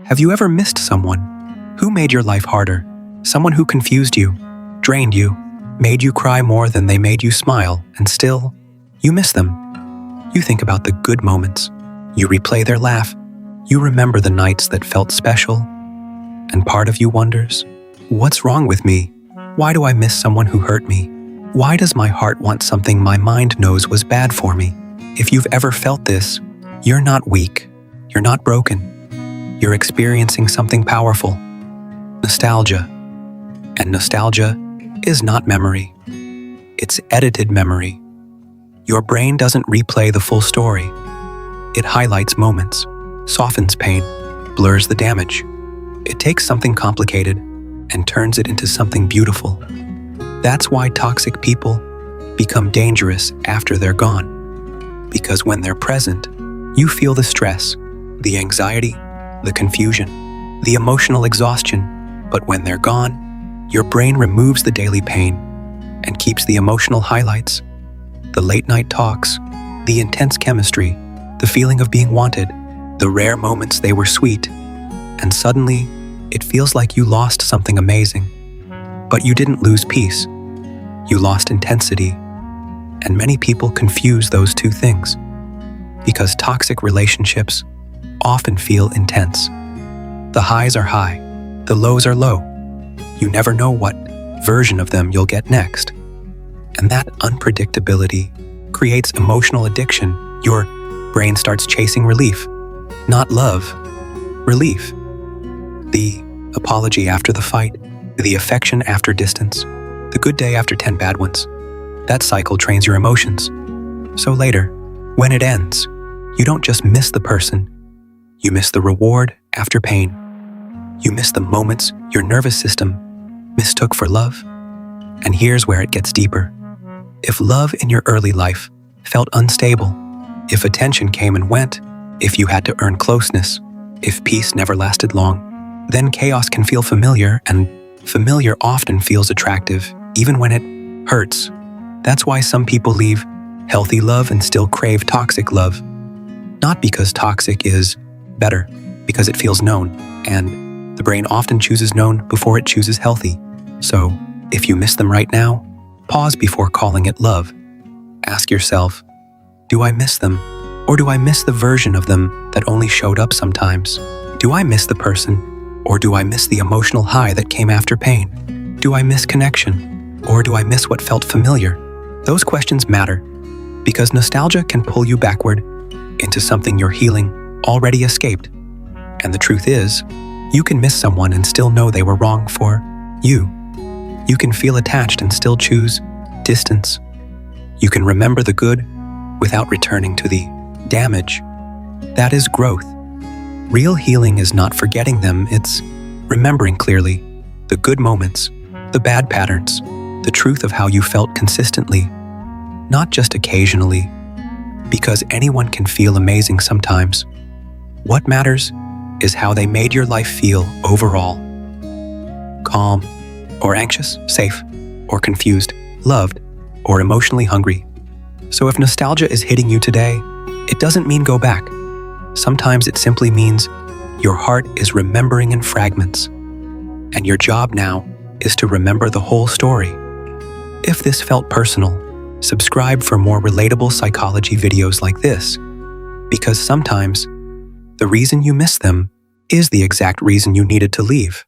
Have you ever missed someone who made your life harder? Someone who confused you, drained you, made you cry more than they made you smile, and still, you miss them. You think about the good moments. You replay their laugh. You remember the nights that felt special. And part of you wonders, what's wrong with me? Why do I miss someone who hurt me? Why does my heart want something my mind knows was bad for me? If you've ever felt this, you're not weak. You're not broken. You're experiencing something powerful. Nostalgia. And nostalgia is not memory. It's edited memory. Your brain doesn't replay the full story. It highlights moments, softens pain, blurs the damage. It takes something complicated and turns it into something beautiful. That's why toxic people become dangerous after they're gone. Because when they're present, you feel the stress, the anxiety, the confusion, the emotional exhaustion. But when they're gone, your brain removes the daily pain and keeps the emotional highlights, the late-night talks, the intense chemistry, the feeling of being wanted, the rare moments they were sweet. And suddenly, it feels like you lost something amazing. But you didn't lose peace. You lost intensity. And many people confuse those two things because toxic relationships often feel intense. The highs are high, the lows are low. You never know what version of them you'll get next. And that unpredictability creates emotional addiction. Your brain starts chasing relief, not love, relief. The apology after the fight, the affection after distance, the good day after 10 bad ones. That cycle trains your emotions. So later, when it ends, you don't just miss the person, you miss the reward after pain. You miss the moments your nervous system mistook for love. And here's where it gets deeper. If love in your early life felt unstable, if attention came and went, if you had to earn closeness, if peace never lasted long, then chaos can feel familiar, and familiar often feels attractive, even when it hurts. That's why some people leave healthy love and still crave toxic love. Not because toxic is better, because it feels known, and the brain often chooses known before it chooses healthy. So, if you miss them right now, pause before calling it love. Ask yourself, do I miss them? Or do I miss the version of them that only showed up sometimes? Do I miss the person? Or do I miss the emotional high that came after pain? Do I miss connection? Or do I miss what felt familiar? Those questions matter, because nostalgia can pull you backward into something your healing already escaped. And the truth is, you can miss someone and still know they were wrong for you. You can feel attached and still choose distance. You can remember the good without returning to the damage. That is growth. Real healing is not forgetting them, it's remembering clearly the good moments, the bad patterns, the truth of how you felt consistently, not just occasionally, because anyone can feel amazing sometimes. What matters is how they made your life feel overall. Calm, or anxious, safe, or confused, loved, or emotionally hungry. So if nostalgia is hitting you today, it doesn't mean go back. Sometimes it simply means your heart is remembering in fragments, and your job now is to remember the whole story. If this felt personal, subscribe for more relatable psychology videos like this, because sometimes the reason you miss them is the exact reason you needed to leave.